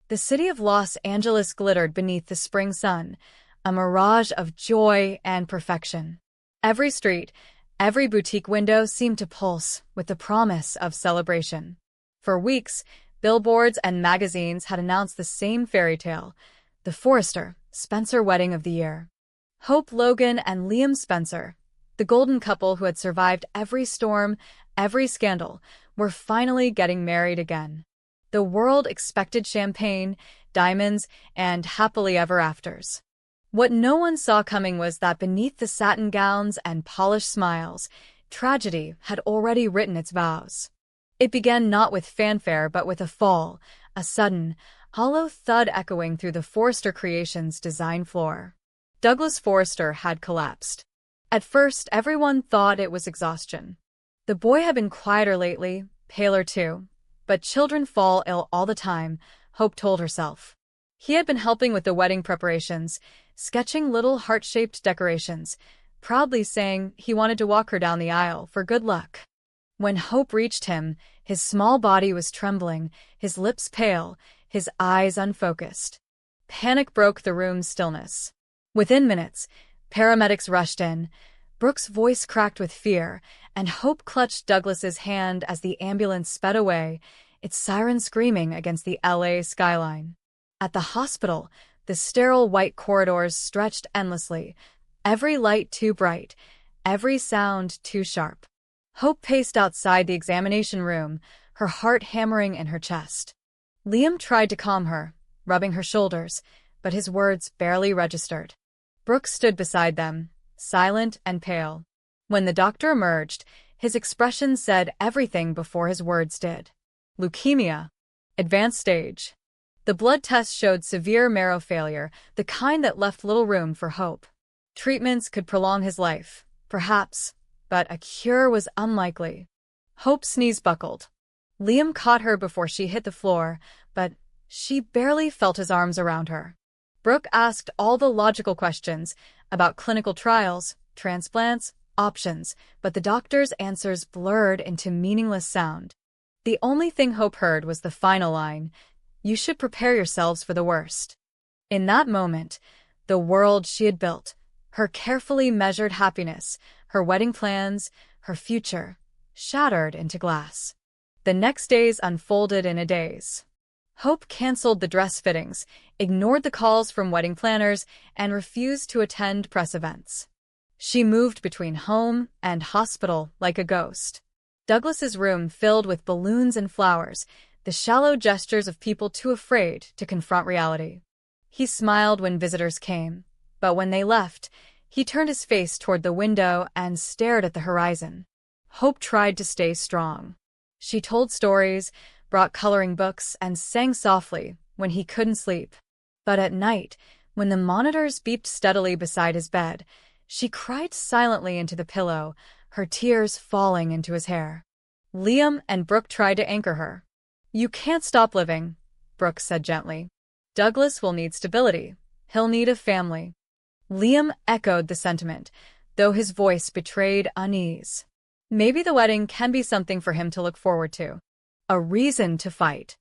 The city of Los Angeles glittered beneath the spring sun, a mirage of joy and perfection. Every street, every boutique window seemed to pulse with the promise of celebration. For weeks, billboards and magazines had announced the same fairy tale, the Forrester-Spencer wedding of the year. Hope Logan and Liam Spencer, the golden couple who had survived every storm, every scandal, were finally getting married again. The world expected champagne, diamonds, and happily ever afters. What no one saw coming was that beneath the satin gowns and polished smiles, tragedy had already written its vows. It began not with fanfare but with a fall, a sudden, hollow thud echoing through the Forrester Creations design floor. Douglas Forrester had collapsed. At first, everyone thought it was exhaustion. The boy had been quieter lately, paler too. But children fall ill all the time, Hope told herself. He had been helping with the wedding preparations, sketching little heart-shaped decorations, proudly saying he wanted to walk her down the aisle for good luck. When Hope reached him, his small body was trembling, his lips pale, his eyes unfocused. Panic broke the room's stillness. Within minutes, paramedics rushed in. Brooke's voice cracked with fear, and Hope clutched Douglas's hand as the ambulance sped away, its siren screaming against the LA skyline. At the hospital, the sterile white corridors stretched endlessly, every light too bright, every sound too sharp. Hope paced outside the examination room, her heart hammering in her chest. Liam tried to calm her, rubbing her shoulders, but his words barely registered. Brooke stood beside them, silent and pale. When the doctor emerged, his expression said everything before his words did. Leukemia. Advanced stage. The blood test showed severe marrow failure, the kind that left little room for hope. Treatments could prolong his life, perhaps, but a cure was unlikely. Hope's knees buckled. Liam caught her before she hit the floor, but she barely felt his arms around her. Brooke asked all the logical questions about clinical trials, transplants, options, but the doctor's answers blurred into meaningless sound. The only thing Hope heard was the final line, "You should prepare yourselves for the worst." In that moment, the world she had built, her carefully measured happiness, her wedding plans, her future, shattered into glass. The next days unfolded in a daze. Hope canceled the dress fittings, ignored the calls from wedding planners, and refused to attend press events. She moved between home and hospital like a ghost. Douglas's room filled with balloons and flowers, the shallow gestures of people too afraid to confront reality. He smiled when visitors came, but when they left, he turned his face toward the window and stared at the horizon. Hope tried to stay strong. She told stories, brought coloring books, and sang softly when he couldn't sleep. But at night, when the monitors beeped steadily beside his bed, she cried silently into the pillow, her tears falling into his hair. Liam and Brooke tried to anchor her. "You can't stop living," Brooke said gently. "Douglas will need stability. He'll need a family." Liam echoed the sentiment, though his voice betrayed unease. Maybe the wedding can be something for him to look forward to. A reason to fight.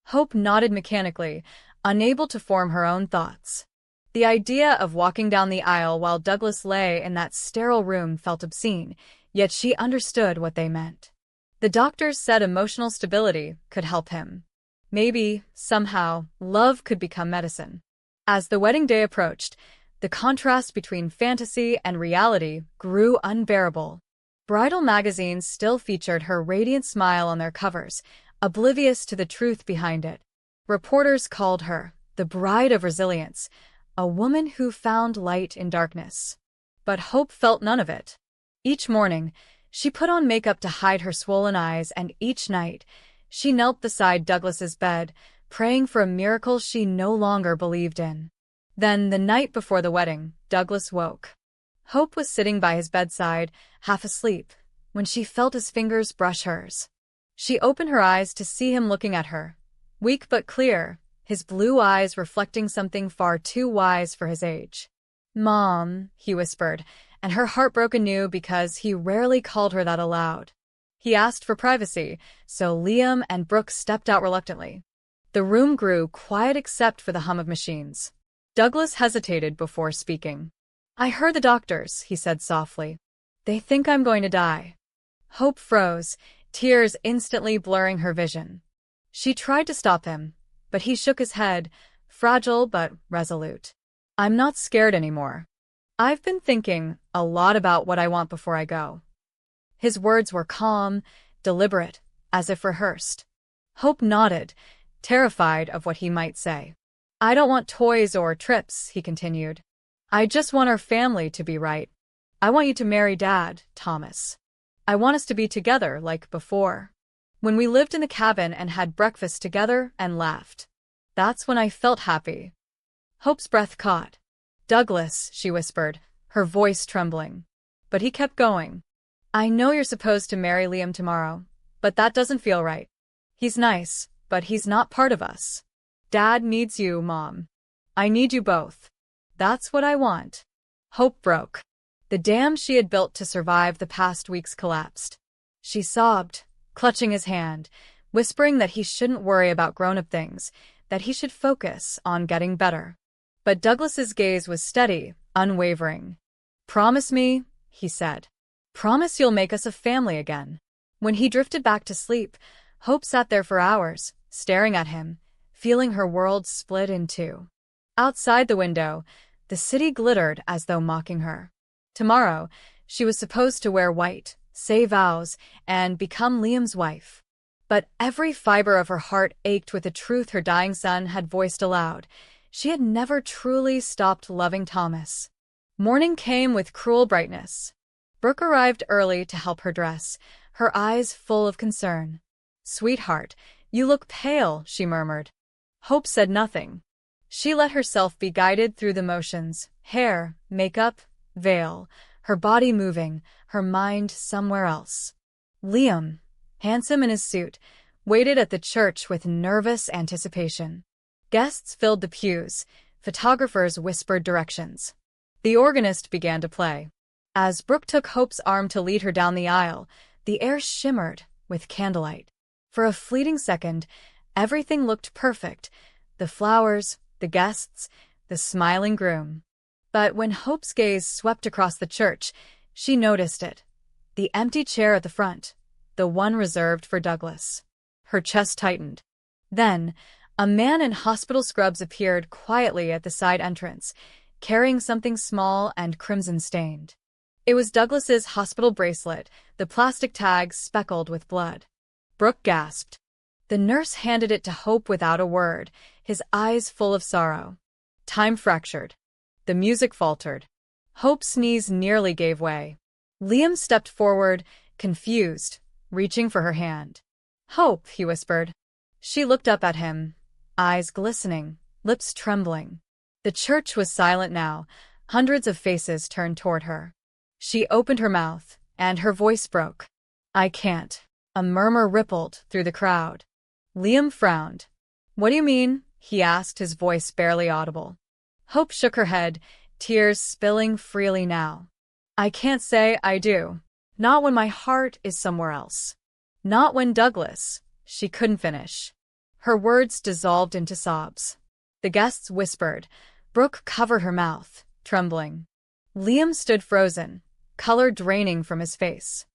Hope nodded mechanically, unable to form her own thoughts. The idea of walking down the aisle while Douglas lay in that sterile room felt obscene, yet she understood what they meant. The doctors said emotional stability could help him. Maybe, somehow, love could become medicine. As the wedding day approached, the contrast between fantasy and reality grew unbearable. Bridal magazines still featured her radiant smile on their covers, oblivious to the truth behind it. Reporters called her the bride of resilience, a woman who found light in darkness. But Hope felt none of it. Each morning, she put on makeup to hide her swollen eyes, and each night, she knelt beside Douglas's bed, praying for a miracle she no longer believed in. Then, the night before the wedding, Douglas woke. Hope was sitting by his bedside, half asleep, when she felt his fingers brush hers. She opened her eyes to see him looking at her, weak but clear, his blue eyes reflecting something far too wise for his age. "Mom," he whispered, and her heart broke anew because he rarely called her that aloud. He asked for privacy, so Liam and Brooke stepped out reluctantly. The room grew quiet except for the hum of machines. Douglas hesitated before speaking. "I heard the doctors," he said softly. "They think I'm going to die." Hope froze, tears instantly blurring her vision. She tried to stop him, but he shook his head, fragile but resolute. "I'm not scared anymore. I've been thinking a lot about what I want before I go." His words were calm, deliberate, as if rehearsed. Hope nodded, terrified of what he might say. "I don't want toys or trips," he continued. "I just want our family to be right. I want you to marry Dad, Thomas. I want us to be together like before. When we lived in the cabin and had breakfast together and laughed. That's when I felt happy." Hope's breath caught. "Douglas," she whispered, her voice trembling. But he kept going. "I know you're supposed to marry Liam tomorrow, but that doesn't feel right. He's nice, but he's not part of us. Dad needs you, Mom. I need you both. That's what I want." Hope broke. The dam she had built to survive the past weeks collapsed. She sobbed, clutching his hand, whispering that he shouldn't worry about grown-up things, that he should focus on getting better. But Douglas's gaze was steady, unwavering. "Promise me," he said. "Promise you'll make us a family again." When he drifted back to sleep, Hope sat there for hours, staring at him, feeling her world split in two. Outside the window, the city glittered as though mocking her. Tomorrow, she was supposed to wear white, say vows, and become Liam's wife. But every fiber of her heart ached with the truth her dying son had voiced aloud. She had never truly stopped loving Thomas. Morning came with cruel brightness. Brooke arrived early to help her dress, her eyes full of concern. "Sweetheart, you look pale," she murmured. Hope said nothing. She let herself be guided through the motions, hair, makeup, veil, her body moving, her mind somewhere else. Liam, handsome in his suit, waited at the church with nervous anticipation. Guests filled the pews, photographers whispered directions. The organist began to play. As Brooke took Hope's arm to lead her down the aisle, the air shimmered with candlelight. For a fleeting second, everything looked perfect: the flowers, the guests, the smiling groom. But when Hope's gaze swept across the church, she noticed it. The empty chair at the front, the one reserved for Douglas. Her chest tightened. Then, a man in hospital scrubs appeared quietly at the side entrance, carrying something small and crimson-stained. It was Douglas's hospital bracelet, the plastic tag speckled with blood. Brooke gasped. The nurse handed it to Hope without a word, his eyes full of sorrow. Time fractured. The music faltered. Hope's knees nearly gave way. Liam stepped forward, confused, reaching for her hand. "Hope," he whispered. She looked up at him, eyes glistening, lips trembling. The church was silent now, hundreds of faces turned toward her. She opened her mouth, and her voice broke. "I can't." A murmur rippled through the crowd. Liam frowned. "What do you mean?" he asked, his voice barely audible. Hope shook her head, tears spilling freely now. "I can't say I do. Not when my heart is somewhere else. Not when Douglas—" She couldn't finish. Her words dissolved into sobs. The guests whispered. Brooke covered her mouth, trembling. Liam stood frozen, color draining from his face.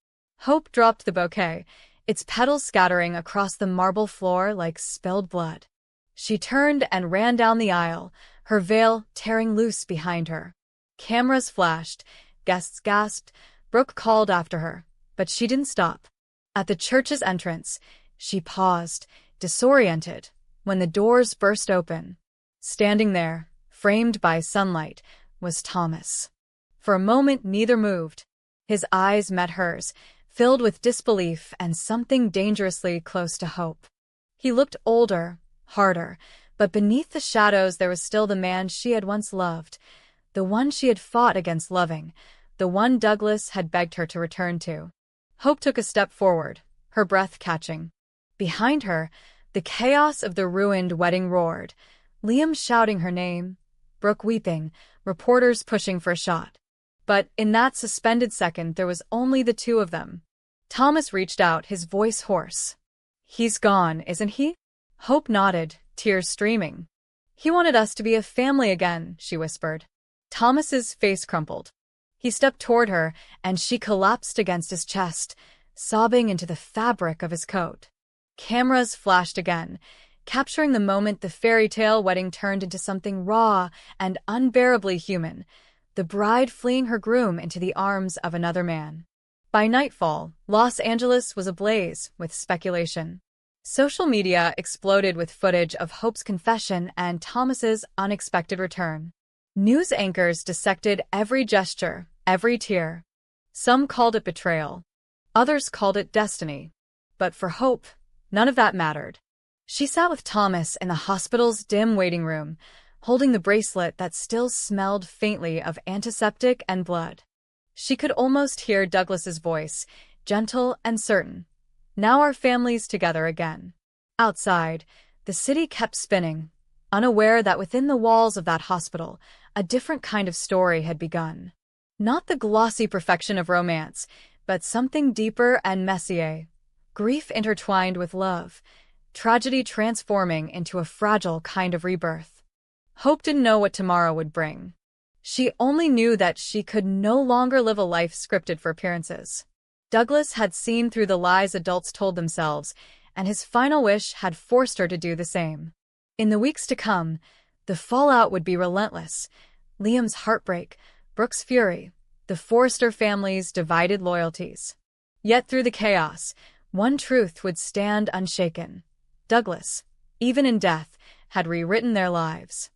Hope dropped the bouquet, its petals scattering across the marble floor like spilled blood. She turned and ran down the aisle, her veil tearing loose behind her. Cameras flashed, guests gasped, Brooke called after her, but she didn't stop. At the church's entrance, she paused, disoriented, when the doors burst open. Standing there, framed by sunlight, was Thomas. For a moment neither moved. His eyes met hers, filled with disbelief and something dangerously close to hope. He looked older, harder, but beneath the shadows there was still the man she had once loved, the one she had fought against loving, the one Douglas had begged her to return to. Hope took a step forward, her breath catching. Behind her, the chaos of the ruined wedding roared, Liam shouting her name, Brooke weeping, reporters pushing for a shot. But in that suspended second there was only the two of them. Thomas reached out, his voice hoarse. "He's gone, isn't he?" Hope nodded, tears streaming. "He wanted us to be a family again," she whispered. Thomas's face crumpled. He stepped toward her, and she collapsed against his chest, sobbing into the fabric of his coat. Cameras flashed again, capturing the moment the fairy tale wedding turned into something raw and unbearably human, the bride fleeing her groom into the arms of another man. By nightfall, Los Angeles was ablaze with speculation. Social media exploded with footage of Hope's confession and Thomas's unexpected return. News anchors dissected every gesture, every tear. Some called it betrayal. Others called it destiny. But for Hope, none of that mattered. She sat with Thomas in the hospital's dim waiting room, holding the bracelet that still smelled faintly of antiseptic and blood. She could almost hear Douglas's voice, gentle and certain. "Now our family's together again." Outside, the city kept spinning, unaware that within the walls of that hospital, a different kind of story had begun. Not the glossy perfection of romance, but something deeper and messier. Grief intertwined with love, tragedy transforming into a fragile kind of rebirth. Hope didn't know what tomorrow would bring. She only knew that she could no longer live a life scripted for appearances. Douglas had seen through the lies adults told themselves, and his final wish had forced her to do the same. In the weeks to come, the fallout would be relentless. Liam's heartbreak, Brooke's fury, the Forrester family's divided loyalties. Yet through the chaos, one truth would stand unshaken. Douglas, even in death, had rewritten their lives.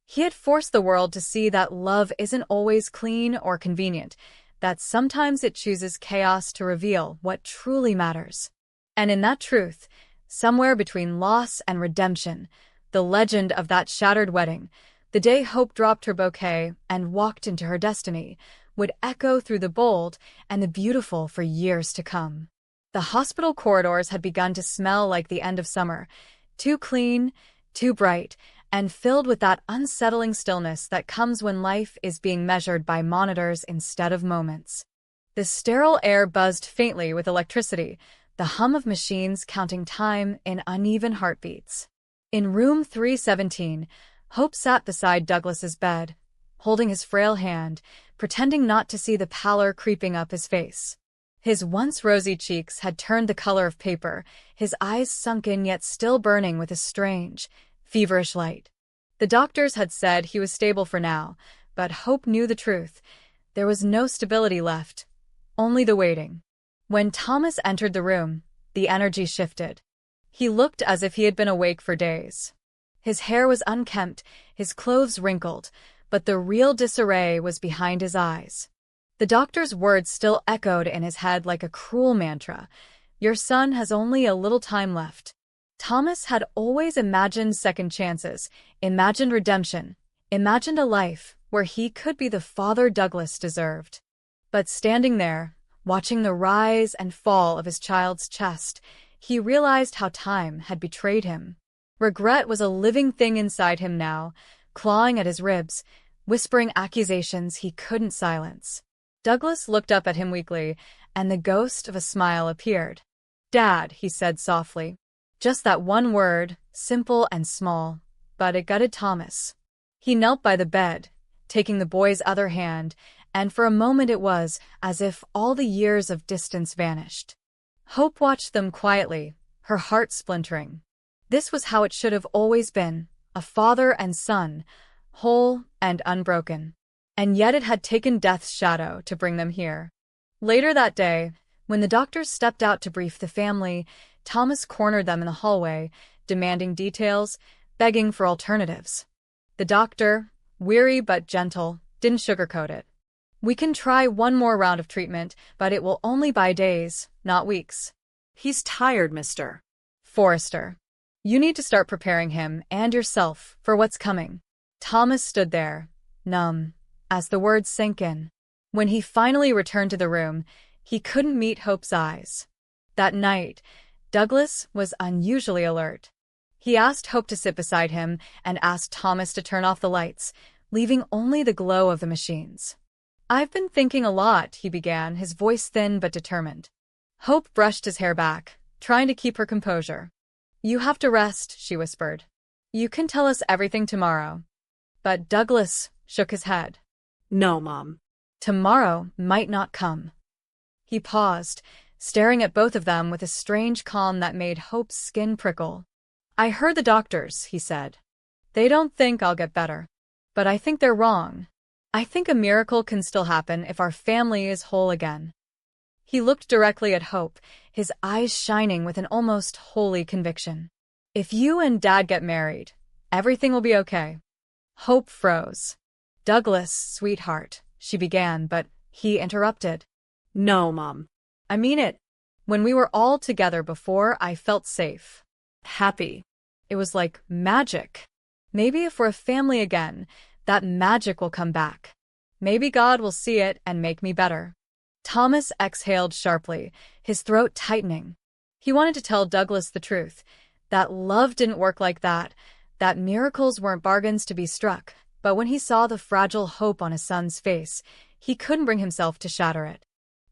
He had forced the world to see that love isn't always clean or convenient, that sometimes it chooses chaos to reveal what truly matters. And in that truth, somewhere between loss and redemption, the legend of that shattered wedding, the day Hope dropped her bouquet and walked into her destiny, would echo through the bold and the beautiful for years to come. The hospital corridors had begun to smell like the end of summer, too clean, too bright, and filled with that unsettling stillness that comes when life is being measured by monitors instead of moments. The sterile air buzzed faintly with electricity, the hum of machines counting time in uneven heartbeats. In room 317, Hope sat beside Douglas's bed, holding his frail hand, pretending not to see the pallor creeping up his face. His once rosy cheeks had turned the color of paper, his eyes sunken yet still burning with a strange, feverish light. The doctors had said he was stable for now, but Hope knew the truth. There was no stability left, only the waiting. When Thomas entered the room, the energy shifted. He looked as if he had been awake for days. His hair was unkempt, his clothes wrinkled, but the real disarray was behind his eyes. The doctor's words still echoed in his head like a cruel mantra. "Your son has only a little time left." Thomas had always imagined second chances, imagined redemption, imagined a life where he could be the father Douglas deserved. But standing there, watching the rise and fall of his child's chest, he realized how time had betrayed him. Regret was a living thing inside him now, clawing at his ribs, whispering accusations he couldn't silence. Douglas looked up at him weakly, and the ghost of a smile appeared. "Dad," he said softly. Just that one word, simple and small, but it gutted Thomas. He knelt by the bed, taking the boy's other hand, and for a moment it was as if all the years of distance vanished. Hope watched them quietly, her heart splintering. This was how it should have always been, a father and son, whole and unbroken. And yet it had taken death's shadow to bring them here. Later that day, when the doctors stepped out to brief the family, Thomas cornered them in the hallway, demanding details, begging for alternatives. The doctor, weary but gentle, didn't sugarcoat it. "We can try one more round of treatment, but it will only buy days, not weeks." "He's tired, Mr. Forrester. You need to start preparing him and yourself for what's coming." Thomas stood there, numb, as the words sank in. When he finally returned to the room, he couldn't meet Hope's eyes. That night, Douglas was unusually alert. He asked Hope to sit beside him and asked Thomas to turn off the lights, leaving only the glow of the machines. "I've been thinking a lot," he began, his voice thin but determined. Hope brushed his hair back, trying to keep her composure. "You have to rest," she whispered. You can tell us everything tomorrow. But Douglas shook his head. No, Mom. Tomorrow might not come. He paused, staring at both of them with a strange calm that made Hope's skin prickle. I heard the doctors, he said. They don't think I'll get better. But I think they're wrong. I think a miracle can still happen if our family is whole again. He looked directly at Hope, his eyes shining with an almost holy conviction. If you and Dad get married, everything will be okay. Hope froze. Douglas, sweetheart, she began, but he interrupted. No, Mom. I mean it. When we were all together before, I felt safe. Happy. It was like magic. Maybe if we're a family again, that magic will come back. Maybe God will see it and make me better. Thomas exhaled sharply, his throat tightening. He wanted to tell Douglas the truth, that love didn't work like that miracles weren't bargains to be struck, but when he saw the fragile hope on his son's face, he couldn't bring himself to shatter it.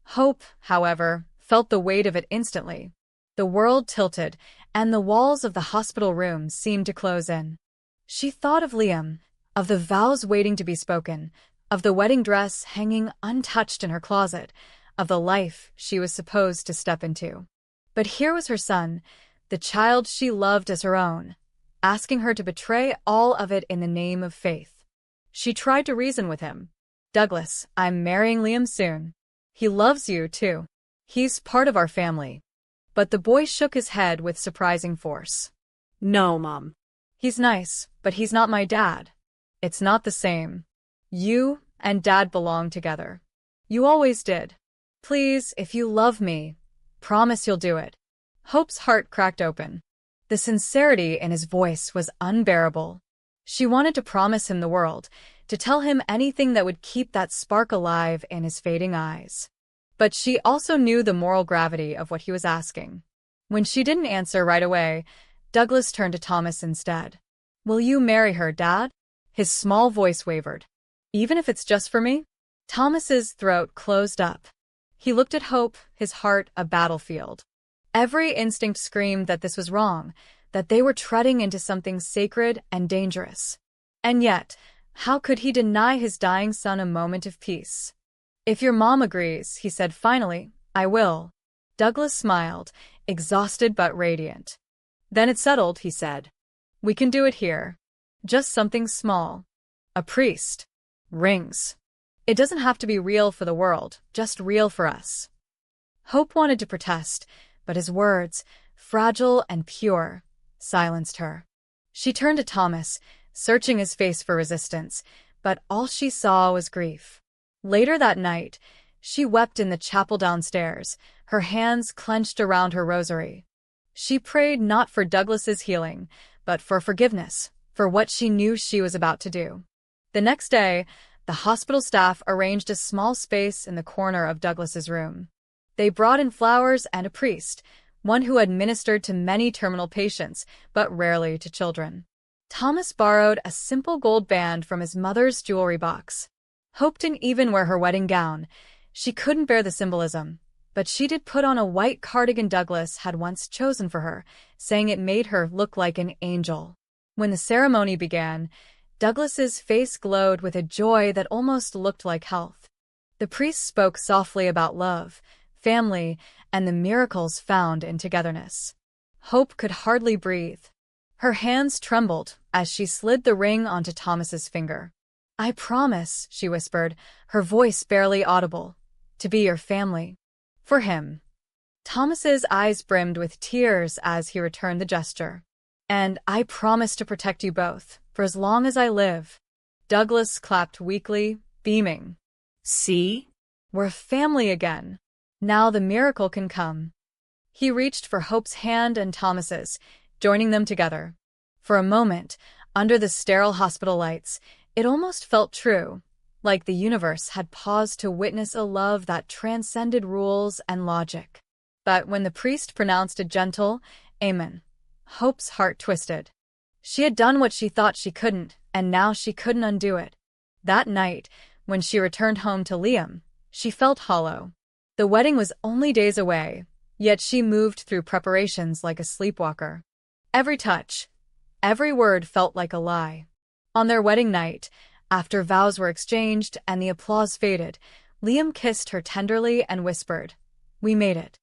Hope, however, felt the weight of it instantly. The world tilted, and the walls of the hospital room seemed to close in. She thought of Liam, of the vows waiting to be spoken, of the wedding dress hanging untouched in her closet, of the life she was supposed to step into. But here was her son, the child she loved as her own, asking her to betray all of it in the name of faith. She tried to reason with him. Douglas, I'm marrying Liam soon. He loves you, too. He's part of our family. But the boy shook his head with surprising force. No, Mom. He's nice, but he's not my dad. It's not the same. You and Dad belong together. You always did. Please, if you love me, promise you'll do it. Hope's heart cracked open. The sincerity in his voice was unbearable. She wanted to promise him the world, to tell him anything that would keep that spark alive in his fading eyes. But she also knew the moral gravity of what he was asking. When she didn't answer right away, Douglas turned to Thomas instead. Will you marry her, Dad? His small voice wavered. Even if it's just for me? Thomas's throat closed up. He looked at Hope, his heart a battlefield. Every instinct screamed that this was wrong, that they were treading into something sacred and dangerous. And yet, how could he deny his dying son a moment of peace? If your mom agrees, he said finally, I will. Douglas smiled, exhausted but radiant. Then it's settled, he said. We can do it here. Just something small. A priest. Rings. It doesn't have to be real for the world, just real for us. Hope wanted to protest, but his words, fragile and pure, silenced her. She turned to Thomas, searching his face for resistance, but all she saw was grief. Later that night, she wept in the chapel downstairs, her hands clenched around her rosary. She prayed not for Douglas's healing, but for forgiveness, for what she knew she was about to do. The next day, the hospital staff arranged a small space in the corner of Douglas's room. They brought in flowers and a priest, one who had ministered to many terminal patients, but rarely to children. Thomas borrowed a simple gold band from his mother's jewelry box. Hope didn't even wear her wedding gown. She couldn't bear the symbolism, but she did put on a white cardigan Douglas had once chosen for her, saying it made her look like an angel. When the ceremony began, Douglas's face glowed with a joy that almost looked like health. The priest spoke softly about love, family, and the miracles found in togetherness. Hope could hardly breathe. Her hands trembled as she slid the ring onto Thomas's finger. I promise, she whispered, her voice barely audible, to be your family. For him. Thomas's eyes brimmed with tears as he returned the gesture. And I promise to protect you both, for as long as I live. Douglas clapped weakly, beaming. See? We're a family again. Now the miracle can come. He reached for Hope's hand and Thomas's, joining them together. For a moment, under the sterile hospital lights, it almost felt true, like the universe had paused to witness a love that transcended rules and logic. But when the priest pronounced a gentle amen, Hope's heart twisted. She had done what she thought she couldn't, and now she couldn't undo it. That night, when she returned home to Liam, she felt hollow. The wedding was only days away, yet she moved through preparations like a sleepwalker. Every touch, Every word felt like a lie. On their wedding night, after vows were exchanged and the applause faded, Liam kissed her tenderly and whispered, "We made it."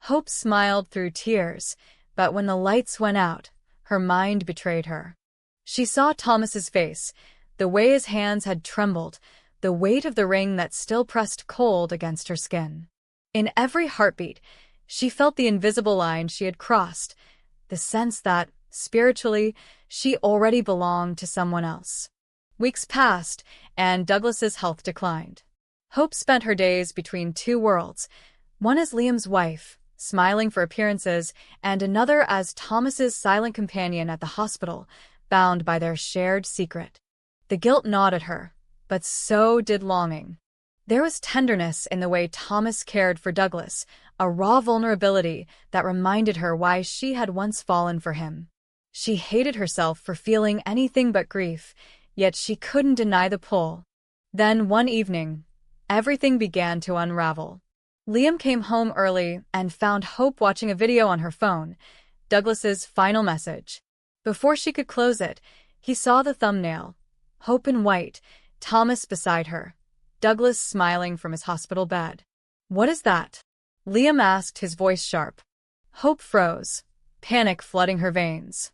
Hope smiled through tears, but when the lights went out, her mind betrayed her. She saw Thomas's face, the way his hands had trembled, the weight of the ring that still pressed cold against her skin. In every heartbeat, she felt the invisible line she had crossed, the sense that, spiritually, she already belonged to someone else. Weeks passed, and Douglas's health declined. Hope spent her days between two worlds, one as Liam's wife, smiling for appearances, and another as Thomas's silent companion at the hospital, bound by their shared secret. The guilt gnawed at her, but so did longing. There was tenderness in the way Thomas cared for Douglas, a raw vulnerability that reminded her why she had once fallen for him. She hated herself for feeling anything but grief, yet she couldn't deny the pull. Then, one evening, everything began to unravel. Liam came home early and found Hope watching a video on her phone, Douglas's final message. Before she could close it, he saw the thumbnail. Hope in white, Thomas beside her, Douglas smiling from his hospital bed. "What is that?" Liam asked, his voice sharp. Hope froze, panic flooding her veins.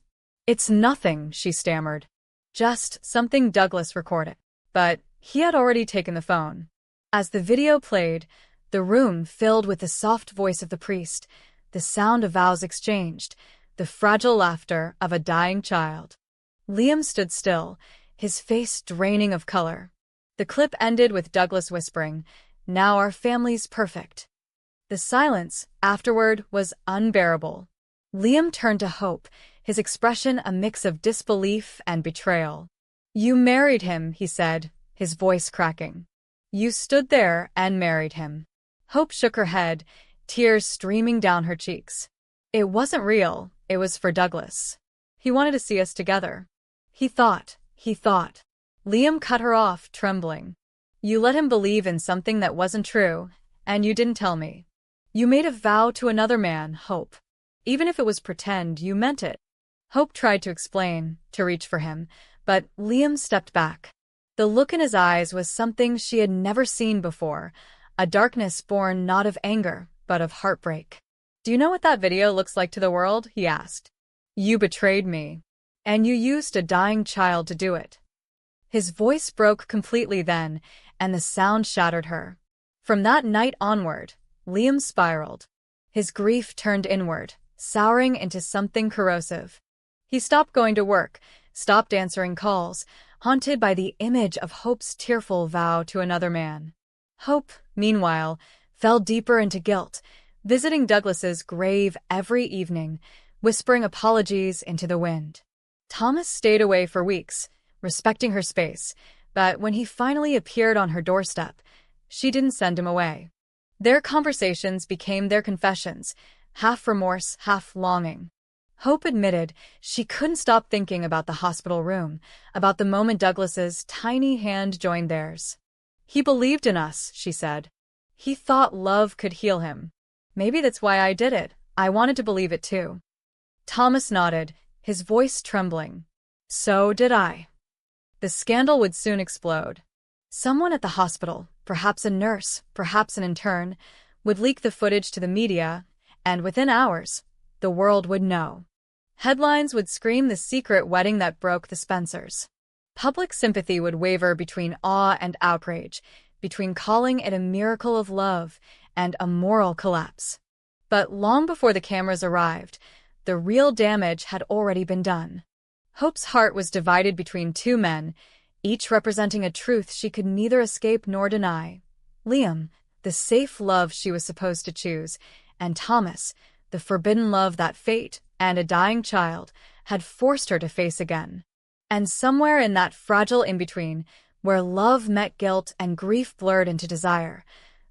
"It's nothing," she stammered. "Just something Douglas recorded." But he had already taken the phone. As the video played, the room filled with the soft voice of the priest, the sound of vows exchanged, the fragile laughter of a dying child. Liam stood still, his face draining of color. The clip ended with Douglas whispering, "Now our family's perfect." The silence afterward was unbearable. Liam turned to Hope, his expression a mix of disbelief and betrayal. "You married him," he said, his voice cracking. "You stood there and married him." Hope shook her head, tears streaming down her cheeks. "It wasn't real, it was for Douglas. He wanted to see us together. He thought. Liam cut her off, trembling. "You let him believe in something that wasn't true, and you didn't tell me. You made a vow to another man, Hope. Even if it was pretend, you meant it." Hope tried to explain, to reach for him, but Liam stepped back. The look in his eyes was something she had never seen before, a darkness born not of anger, but of heartbreak. "Do you know what that video looks like to the world?" he asked. "You betrayed me. And you used a dying child to do it." His voice broke completely then, and the sound shattered her. From that night onward, Liam spiraled. His grief turned inward, souring into something corrosive. He stopped going to work, stopped answering calls, haunted by the image of Hope's tearful vow to another man. Hope, meanwhile, fell deeper into guilt, visiting Douglas's grave every evening, whispering apologies into the wind. Thomas stayed away for weeks, respecting her space, but when he finally appeared on her doorstep, she didn't send him away. Their conversations became their confessions, half remorse, half longing. Hope admitted she couldn't stop thinking about the hospital room, about the moment Douglas's tiny hand joined theirs. "He believed in us," she said. "He thought love could heal him. Maybe that's why I did it. I wanted to believe it too." Thomas nodded, his voice trembling. "So did I." The scandal would soon explode. Someone at the hospital, perhaps a nurse, perhaps an intern, would leak the footage to the media, and within hours, the world would know. Headlines would scream the secret wedding that broke the Spencers. Public sympathy would waver between awe and outrage, between calling it a miracle of love and a moral collapse. But long before the cameras arrived, the real damage had already been done. Hope's heart was divided between two men, each representing a truth she could neither escape nor deny. Liam, the safe love she was supposed to choose, and Thomas, the forbidden love that fate and a dying child had forced her to face again. And somewhere in that fragile in-between, where love met guilt and grief blurred into desire,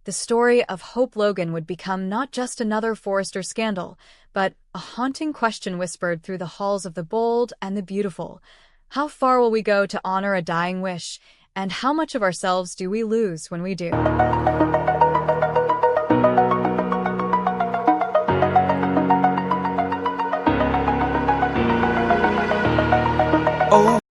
the story of Hope Logan would become not just another Forrester scandal, but a haunting question whispered through the halls of the bold and the beautiful. How far will we go to honor a dying wish, and how much of ourselves do we lose when we do? Oh,